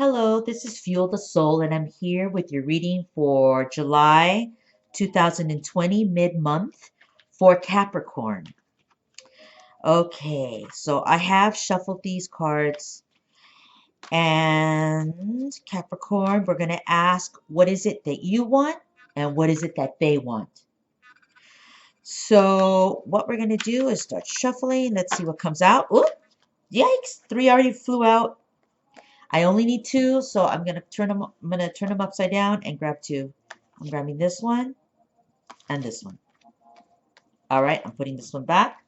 Hello, this is Fuel the Soul, and I'm here with your reading for July 2020, mid-month for Capricorn. Okay, so I have shuffled these cards, and Capricorn, we're going to ask what is it that you want and what is it that they want. So what we're going to do is start shuffling. Let's see what comes out. Oop, yikes, 3 already flew out. I only need 2, so I'm gonna turn them upside down and grab 2. I'm grabbing this one and this one. All right, I'm putting this one back.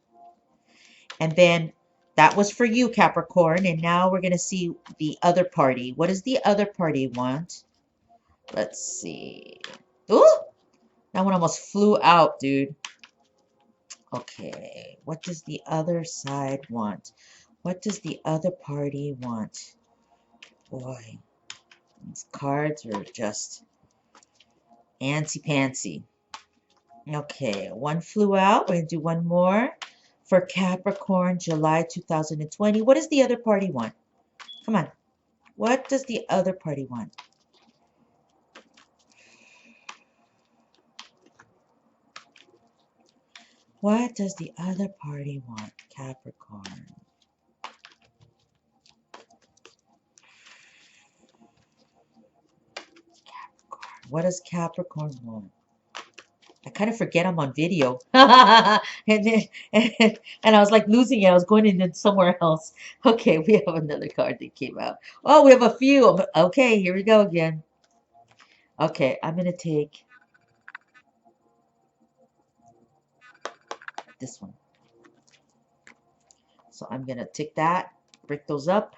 And then that was for you, Capricorn. And now we're gonna see the other party. What does the other party want? Let's see. Ooh, that one almost flew out, dude. Okay, what does the other side want? What does the other party want? Boy, these cards are just antsy-pantsy. Okay, one flew out. We're going to do one more for Capricorn, July 2020. What does the other party want? Come on. What does the other party want? What does the other party want, Capricorn? What does Capricorn want? I kind of forget I'm on video. and, then, and I was like losing it. I was going into somewhere else. Okay, we have another card that came out. Oh, we have a few. Okay, here we go again. Okay, I'm going to take this one. So I'm going to take that, break those up.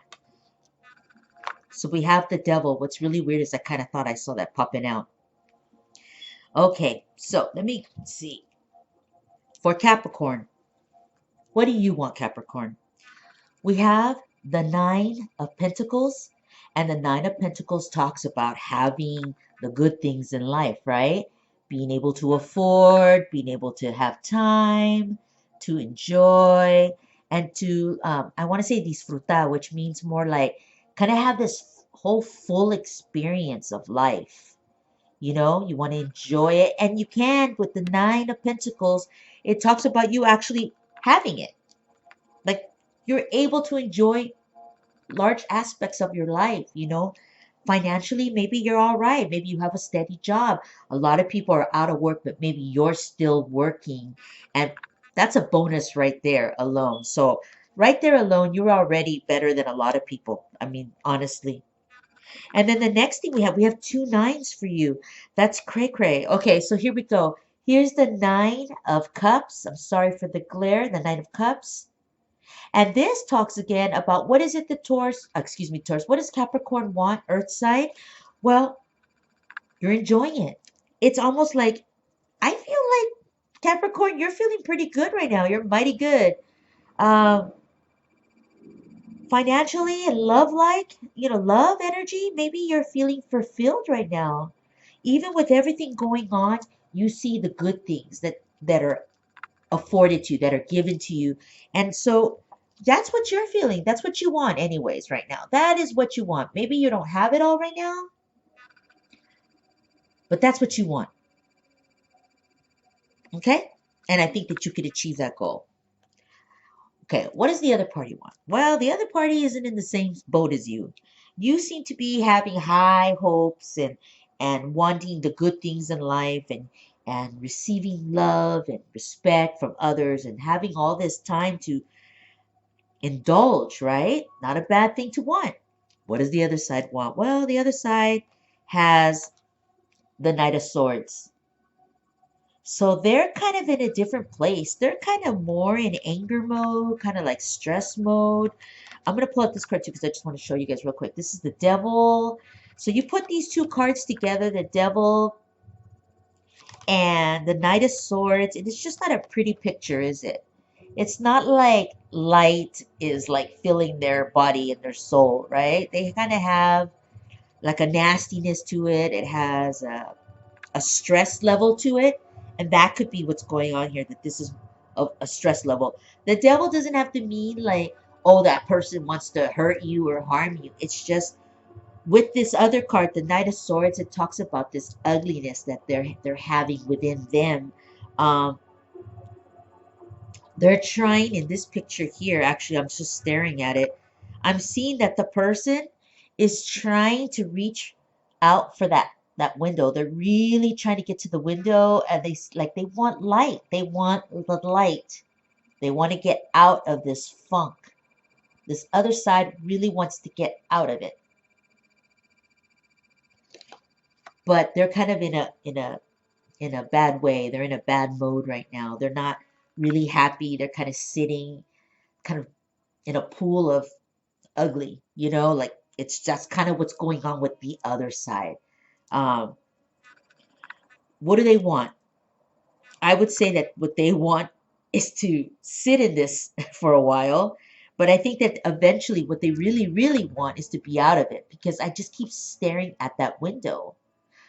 So we have the devil. What's really weird is I kind of thought I saw that popping out. Okay, so let me see. For Capricorn, what do you want, Capricorn? We have the 9 of Pentacles, and the 9 of Pentacles talks about having the good things in life, right? Being able to afford, being able to have time, to enjoy, and to, I want to say disfrutar, which means more like kind of have this whole full experience of life. You know, you want to enjoy it, and you can with the 9 of Pentacles. It talks about you actually having it. Like you're able to enjoy large aspects of your life, you know. Financially, maybe you're all right. Maybe you have a steady job. A lot of people are out of work, but maybe you're still working. And that's a bonus right there alone. So right there alone, you're already better than a lot of people. I mean, honestly. And then the next thing we have 2 nines for you. That's cray cray. Okay, so here we go. Here's the 9 of Cups. I'm sorry for the glare. The 9 of Cups. And this talks again about what is it the Taurus, Taurus, what does Capricorn want, Earth side? Well, you're enjoying it. It's almost like, I feel like Capricorn, you're feeling pretty good right now. You're mighty good. Um, Financially and love-like, you know, love energy, maybe you're feeling fulfilled right now. Even with everything going on, you see the good things that are afforded to you, that are given to you. And so that's what you're feeling. That's what you want anyways right now. That is what you want. Maybe you don't have it all right now, but that's what you want. Okay? And I think that you could achieve that goal. Okay, what does the other party want? Well, the other party isn't in the same boat as you. You seem to be having high hopes and wanting the good things in life and receiving love and respect from others and having all this time to indulge, right? Not a bad thing to want. What does the other side want? Well, the other side has the Knight of Swords. So they're kind of in a different place. They're kind of more in anger mode, kind of like stress mode. I'm going to pull out this card too because I just want to show you guys real quick. This is the Devil. So you put these 2 cards together, the Devil and the Knight of Swords. And it's just not a pretty picture, is it? It's not like light is like filling their body and their soul, right? They kind of have like a nastiness to it. It has a stress level to it. And that could be what's going on here, that this is a stress level. The devil doesn't have to mean like, oh, that person wants to hurt you or harm you. It's just With this other card, the Knight of Swords, it talks about this ugliness that they're having within them. Um, they're trying in this picture here. Actually, I'm just staring at it. I'm seeing that the person is trying to reach out for that window. They're really trying to get to the window, and they want light. They want the light. They want to get out of this funk. This other side really wants to get out of it, but they're kind of in a bad way. They're in a bad mode right now. They're not really happy. They're kind of sitting kind of in a pool of ugly, like it's just kind of what's going on with the other side. Um, what do they want? I would say that what they want is to sit in this for a while. But I think that eventually what they really, really want is to be out of it, because I just keep staring at that window.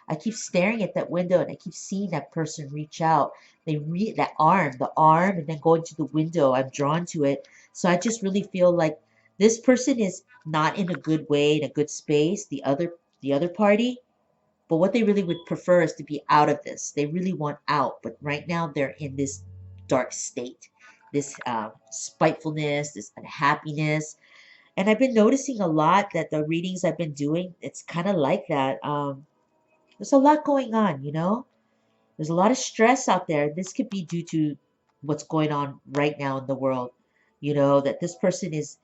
I keep staring at that window, and I keep seeing that person reach out. That arm, and then going to the window. I'm drawn to it. So I just really feel like this person is not in a good way, in a good space. The other party, but what they really would prefer is to be out of this. They really want out, but right now they're in this dark state, this spitefulness, this unhappiness. And I've been noticing a lot that the readings I've been doing, it's kind of like that. There's a lot going on. There's a lot of stress out there. This could be due to what's going on right now in the world. That this person is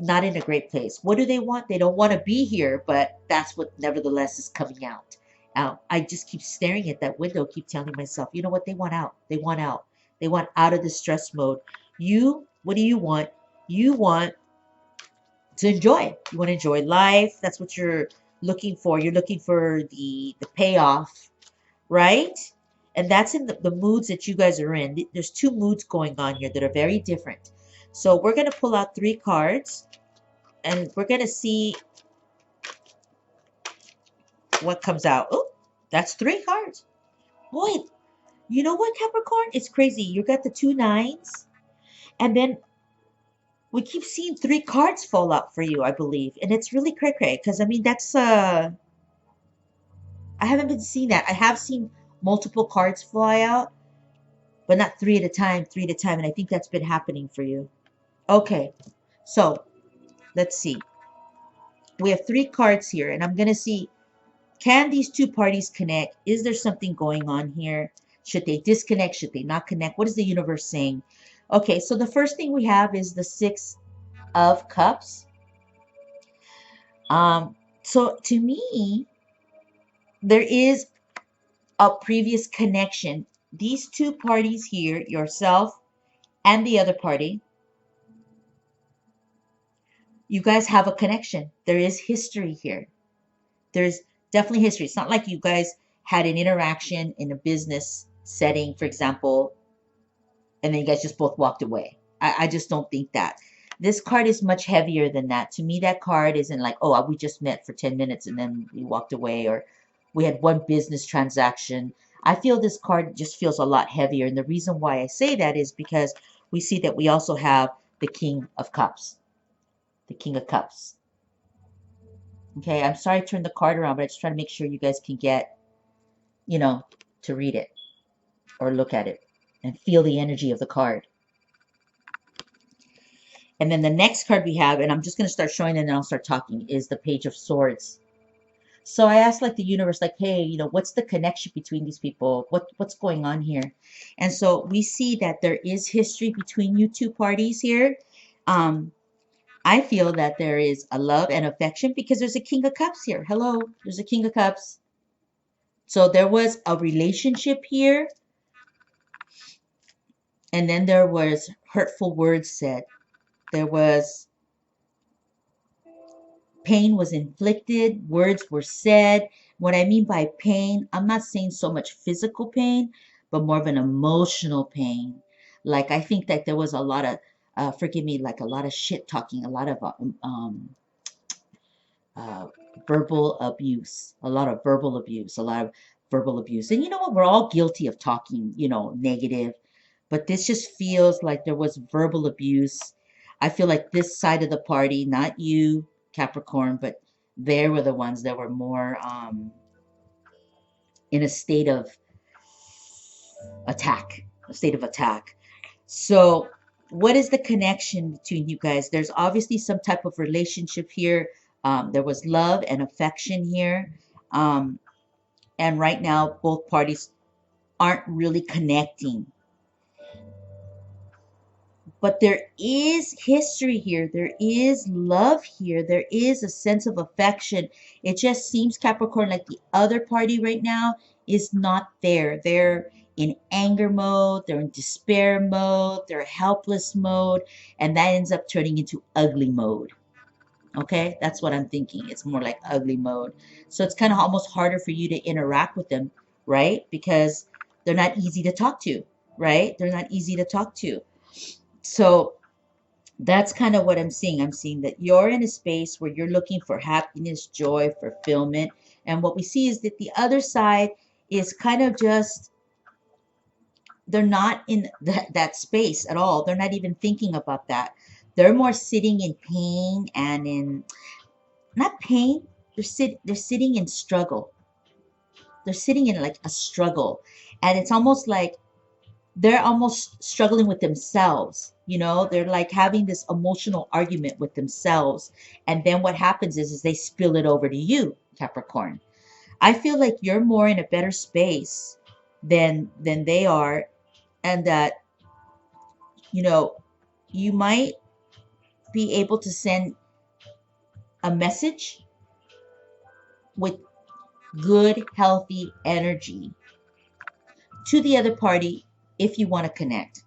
not in a great place. What do they want? They don't want to be here, but that's what nevertheless is coming out. I just keep staring at that window, keep telling myself, you know what? They want out. They want out. They want out of the stress mode. What do you want? You want to enjoy. You want to enjoy life. That's what you're looking for. You're looking for the payoff, right? And that's in the moods that you guys are in. There's two moods going on here that are very different. So we're going to pull out 3 cards, and we're going to see what comes out. Oh, that's 3 cards. Boy, you know what, Capricorn? It's crazy. You got the 2 nines, and then we keep seeing 3 cards fall out for you, I believe. And it's really cray-cray, because, I mean, that's, I haven't been seeing that. I have seen multiple cards fly out, but not 3 at a time, and I think that's been happening for you. Okay, so let's see. We have 3 cards here, and I'm going to see, can these 2 parties connect? Is there something going on here? Should they disconnect? Should they not connect? What is the universe saying? Okay, so the first thing we have is the 6 of Cups. So to me, there is a previous connection. These 2 parties here, yourself and the other party, you guys have a connection. There is history here. There's definitely history. It's not like you guys had an interaction in a business setting, for example, and then you guys just both walked away. I just don't think that. This card is much heavier than that. To me, that card isn't like, oh, we just met for 10 minutes and then we walked away, or we had one business transaction. I feel this card just feels a lot heavier. And the reason why I say that is because we see that we also have the King of Cups. The King of Cups. Okay, I'm sorry I turned the card around, but I just try to make sure you guys can get, to read it or look at it and feel the energy of the card. And then the next card we have, and I'm just going to start showing it and then I'll start talking, is the Page of Swords. So I asked like the universe, like, hey, what's the connection between these people? What's going on here? And so we see that there is history between you 2 parties here. I feel that there is a love and affection because there's a King of Cups here. Hello, there's a King of Cups. So there was a relationship here. And then there was hurtful words said. There was pain was inflicted, words were said. What I mean by pain, I'm not saying so much physical pain, but more of an emotional pain. Like, I think that there was a lot of, forgive me, like a lot of shit talking, a lot of verbal abuse, a lot of verbal abuse, a lot of verbal abuse. And you know what? We're all guilty of talking, negative. But this just feels like there was verbal abuse. I feel like this side of the party, not you, Capricorn, but They were the ones that were more in a state of attack, a state of attack. So, what is the connection between you guys? There's obviously some type of relationship here. There was love and affection here. Um, and right now, both parties aren't really connecting. But there is history here. There is love here. There is a sense of affection. It just seems, Capricorn, like the other party right now is not there. They're in anger mode. They're in despair mode. They're helpless mode. And that ends up turning into ugly mode. Okay? That's what I'm thinking. It's more like ugly mode. So it's kind of almost harder for you to interact with them, right? Because they're not easy to talk to, right? They're not easy to talk to. So that's kind of what I'm seeing. I'm seeing that you're in a space where you're looking for happiness, joy, fulfillment. And what we see is that the other side is kind of just, they're not in that space at all. They're not even thinking about that. They're more sitting in pain and in, not pain, they're sitting in struggle. They're sitting in like a struggle. And it's almost like they're almost struggling with themselves. They're like having this emotional argument with themselves. And then what happens is they spill it over to you, Capricorn. I feel like you're more in a better space than they are. And that, you know, you might be able to send a message with good, healthy energy to the other party if you want to connect.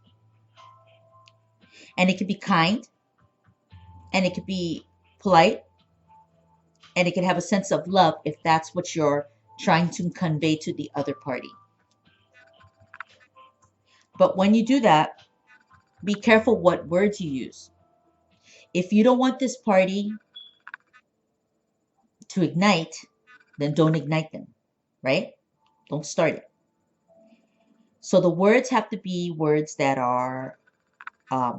And it could be kind, and it could be polite, and it can have a sense of love if that's what you're trying to convey to the other party. But when you do that, be careful what words you use. If you don't want this party to ignite, then don't ignite them, right? Don't start it. So the words have to be words that are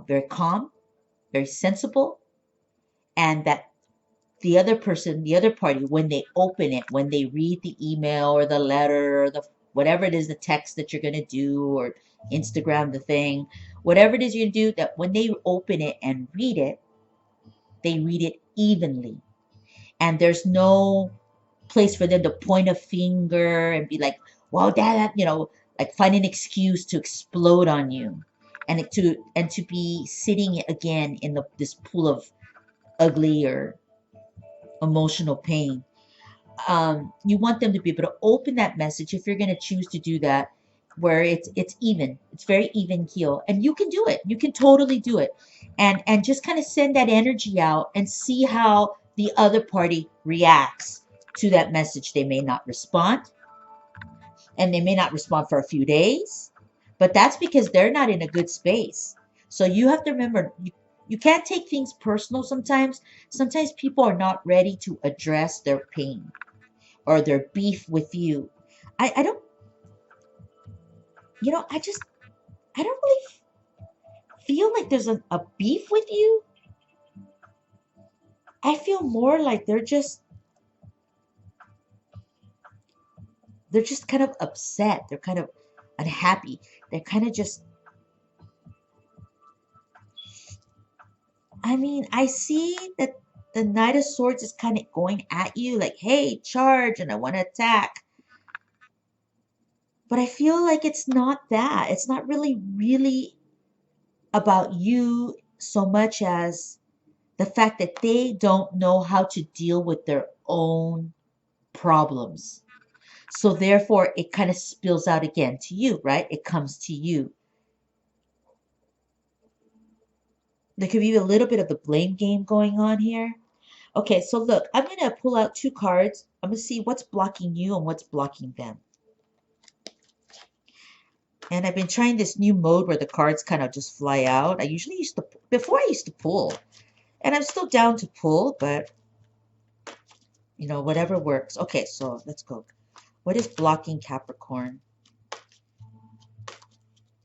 very calm, very sensible, and that the other person, the other party, when they open it, when they read the email or the letter or the whatever it is, the text that you're going to do, or Instagram the thing, whatever it is you do, that when they open it and read it, they read it evenly. And there's no place for them to point a finger and be like, well, that, like find an excuse to explode on you. And to be sitting again in this pool of ugly or emotional pain. You want them to be able to open that message, if you're going to choose to do that, where it's even, it's very even keel, and you can do it. You can totally do it, and just kind of send that energy out and see how the other party reacts to that message. They may not respond, and they may not respond for a few days, but that's because they're not in a good space. So you have to remember, you can't take things personal sometimes. Sometimes people are not ready to address their pain or their beef with you. I don't, I don't really feel like there's a beef with you. I feel more like they're just kind of upset. They're kind of unhappy. They're kind of just, I mean, I see that the Knight of Swords is kind of going at you like, hey, charge, and I want to attack. But I feel like it's not that. It's not really about you so much as the fact that they don't know how to deal with their own problems. So therefore, it kind of spills out again to you, right? It comes to you. There could be a little bit of the blame game going on here. Okay, so look, I'm going to pull out two cards. I'm going to see what's blocking you and what's blocking them. And I've been trying this new mode where the cards kind of just fly out. Before I used to pull. And I'm still down to pull, but, whatever works. Okay, so let's go. What is blocking Capricorn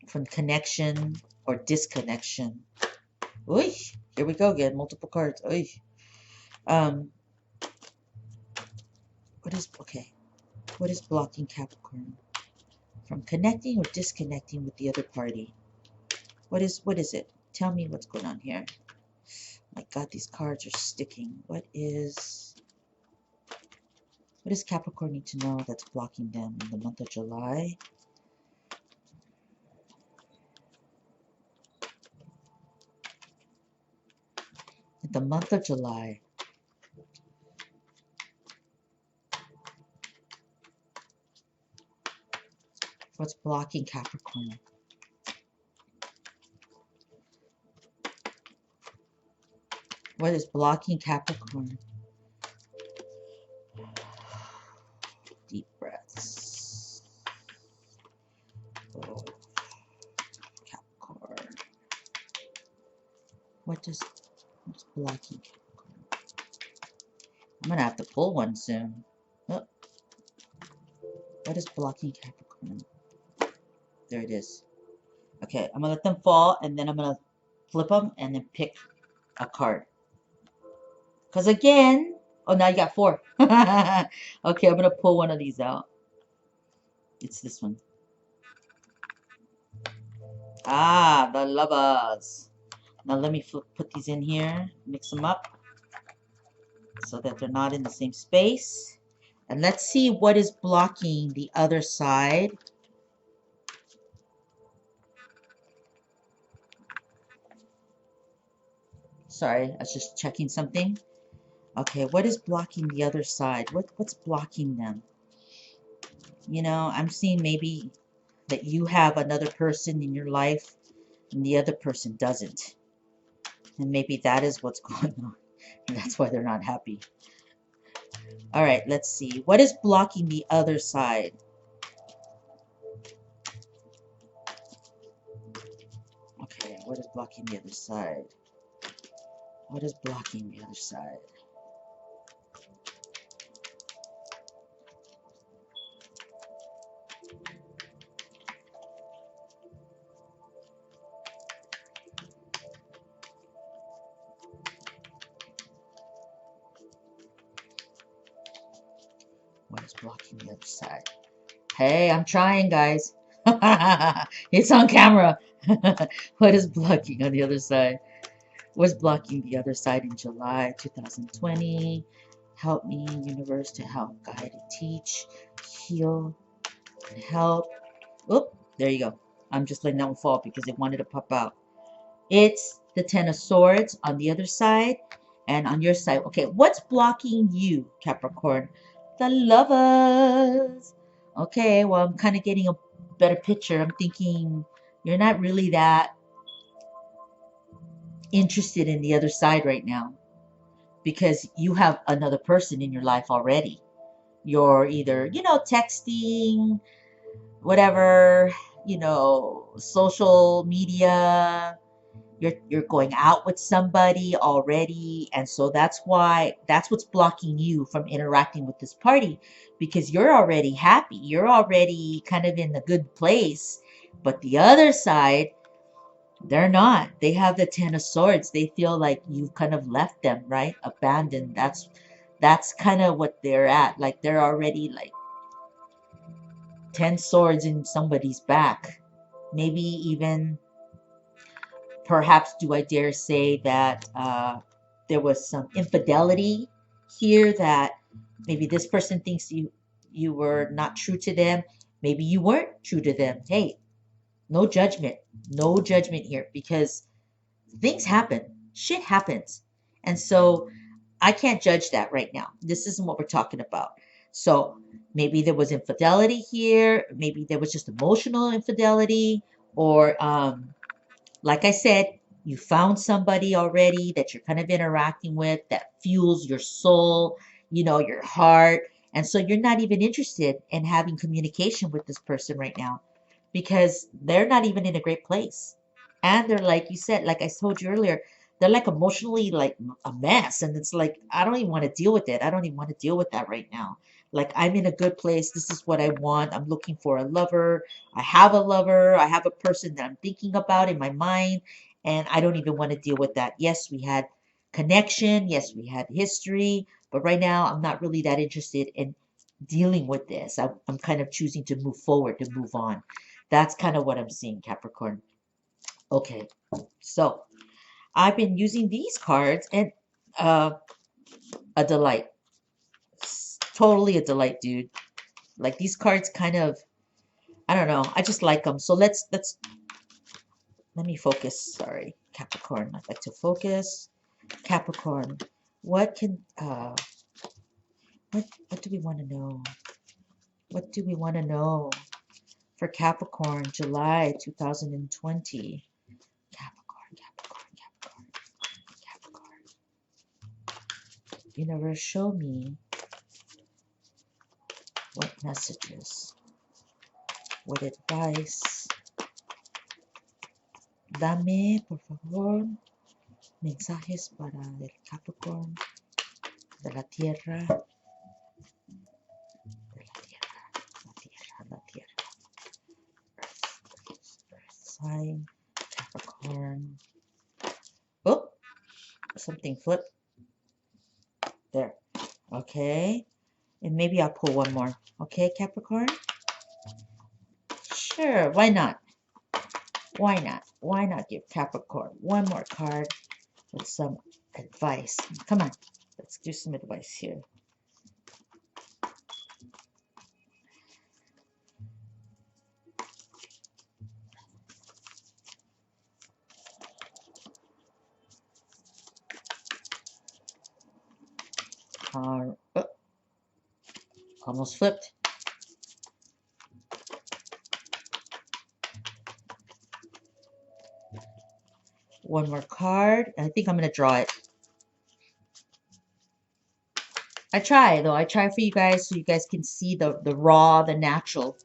from connection or disconnection? Oy, here we go again. Multiple cards. Oy. Okay, what is blocking Capricorn from connecting or disconnecting with the other party? What is it? Tell me what's going on here. My God, these cards are sticking. What does Capricorn need to know that's blocking them in the month of July? In the month of July. What's blocking Capricorn? What is blocking Capricorn? Deep breaths. Oh, Capricorn. What's blocking Capricorn? I'm gonna have to pull one soon. Oh, what is blocking Capricorn? There it is. Okay, I'm gonna let them fall, and then I'm gonna flip them, and then pick a card. Because again, oh, now you got 4. Okay, I'm gonna pull one of these out. It's this one. Ah, the Lovers. Now let me put these in here, mix them up so that they're not in the same space. And let's see what is blocking the other side. Sorry, I was just checking something. Okay, what is blocking the other side? What's blocking them? You know, I'm seeing maybe that you have another person in your life and the other person doesn't. And maybe that is what's going on. And that's why they're not happy. All right, let's see. What is blocking the other side? Okay, what is blocking the other side? What is blocking the other side? What is blocking the other side? Hey, I'm trying, guys. It's on camera. What is blocking on the other side? What's blocking the other side in July 2020? Help me, universe, to help guide and teach, heal, and help. Oop, there you go. I'm just letting that one fall because it wanted to pop out. It's the Ten of Swords on the other side and on your side. Okay, what's blocking you, Capricorn? The Lovers. Okay, well, I'm kind of getting a better picture. I'm thinking you're not really that interested in the other side right now because you have another person in your life already. You're either, texting, whatever, social media, you're going out with somebody already, and so that's what's blocking you from interacting with this party, because you're already happy, you're already kind of in a good place, but the other side, they're not. They have the Ten of Swords. They feel like you've kind of left them, right? Abandoned. That's kind of what they're at. Like they're already like 10 swords in somebody's back. Maybe even, perhaps, do I dare say that there was some infidelity here, that maybe this person thinks you were not true to them. Maybe you weren't true to them. Hey, no judgment. No judgment here, because things happen. Shit happens. And so I can't judge that right now. This isn't what we're talking about. So maybe there was infidelity here. Maybe there was just emotional infidelity. Or, like I said, you found somebody already that you're kind of interacting with that fuels your soul, your heart. And so you're not even interested in having communication with this person right now because they're not even in a great place. And they're, like you said, like I told you earlier, they're like emotionally like a mess. And it's like, I don't even want to deal with it. I don't even want to deal with that right now. Like, I'm in a good place. This is what I want. I'm looking for a lover. I have a lover. I have a person that I'm thinking about in my mind. And I don't even want to deal with that. Yes, we had connection. Yes, we had history. But right now, I'm not really that interested in dealing with this. I'm kind of choosing to move forward, to move on. That's kind of what I'm seeing, Capricorn. Okay, so I've been using these cards and uh, a delight. Totally a delight, dude. Like these cards kind of, I don't know. I just like them. So let me focus. Sorry, Capricorn. I'd like to focus. Capricorn. What can what do we want to know? What do we want to know for Capricorn, July 2020? Capricorn, Capricorn, Capricorn, Capricorn. Universe, show me what messages, what advice. Dame, por favor, mensajes para el Capricorn de la Tierra, la Tierra. Earth sign, Capricorn. Oh, something flipped. There. Okay. And maybe I'll pull one more. Okay, Capricorn? Sure, why not? Why not? Why not give Capricorn one more card with some advice? Come on, let's do some advice here. Oh, almost flipped. One more card. I think I'm going to draw it. I try, though. I try for you guys so you guys can see the raw, the natural,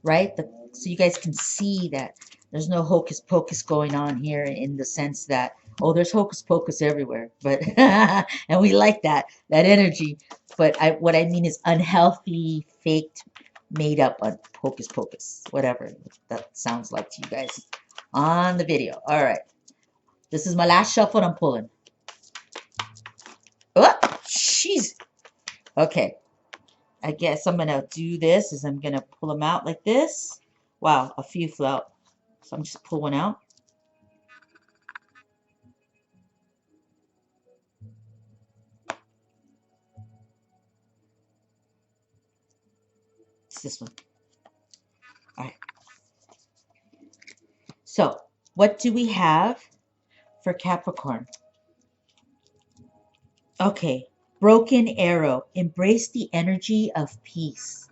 right? So you guys can see that there's no hocus pocus going on here in the sense that, oh, there's hocus pocus everywhere. But and we like that energy. But what I mean is unhealthy, faked, made up hocus pocus, whatever that sounds like to you guys on the video. All right. This is my last shuffle I'm pulling. Oh, jeez. Okay. I guess I'm going to do this is I'm going to pull them out like this. Wow, a few flew out. So I'm just pull one out. It's this one. All right. So what do we have for Capricorn? Okay. Broken arrow. Embrace the energy of peace.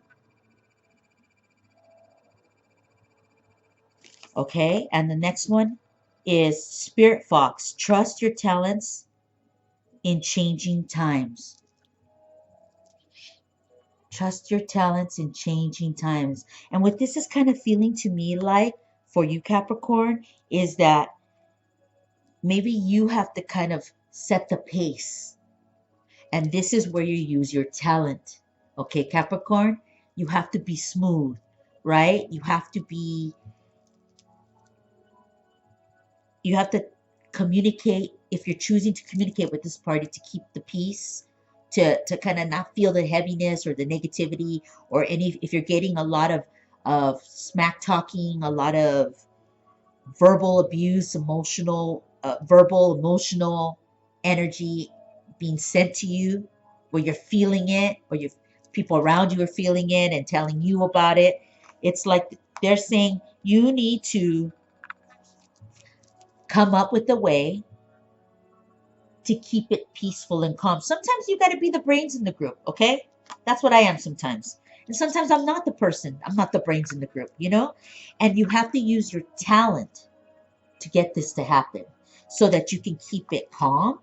Okay. And the next one is Spirit Fox. Trust your talents in changing times. Trust your talents in changing times. And what this is kind of feeling to me like for you, Capricorn, is that maybe you have to kind of set the pace. And this is where you use your talent. Okay, Capricorn, you have to be smooth, right? You have to communicate. If you're choosing to communicate with this party to keep the peace, to kind of not feel the heaviness or the negativity or if you're getting a lot of smack talking, a lot of verbal abuse, verbal, emotional energy being sent to you, where you're feeling it, or people around you are feeling it and telling you about it. It's like they're saying you need to come up with a way to keep it peaceful and calm. Sometimes you got to be the brains in the group, okay? That's what I am sometimes. And sometimes I'm not the person. I'm not the brains in the group, you know? And you have to use your talent to get this to happen so that you can keep it calm,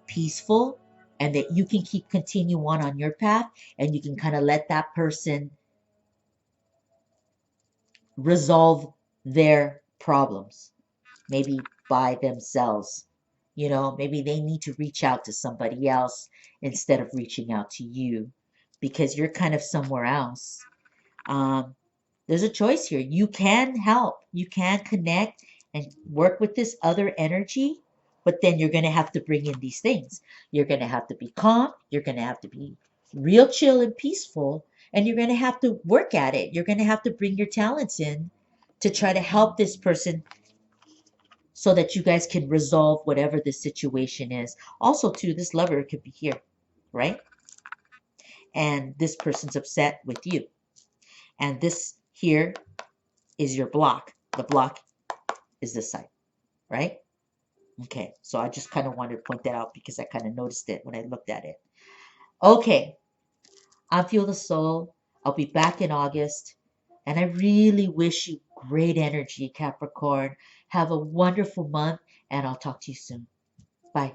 peaceful, and that you can continue on your path, and you can kind of let that person resolve their problems, maybe by themselves. You know, maybe they need to reach out to somebody else instead of reaching out to you because you're kind of somewhere else. There's a choice here. You can help, you can connect and work with this other energy, but then you're going to have to bring in these things. You're going to have to be calm. You're going to have to be real chill and peaceful, and you're going to have to work at it. You're going to have to bring your talents in to try to help this person so that you guys can resolve whatever the situation is. Also, too, this lover could be here, right? And this person's upset with you. And this here is your block. The block is this side, right? Okay, so I just kind of wanted to point that out because I kind of noticed it when I looked at it. Okay, I'm Feel the Soul. I'll be back in August. And I really wish you great energy, Capricorn. Have a wonderful month, and I'll talk to you soon. Bye.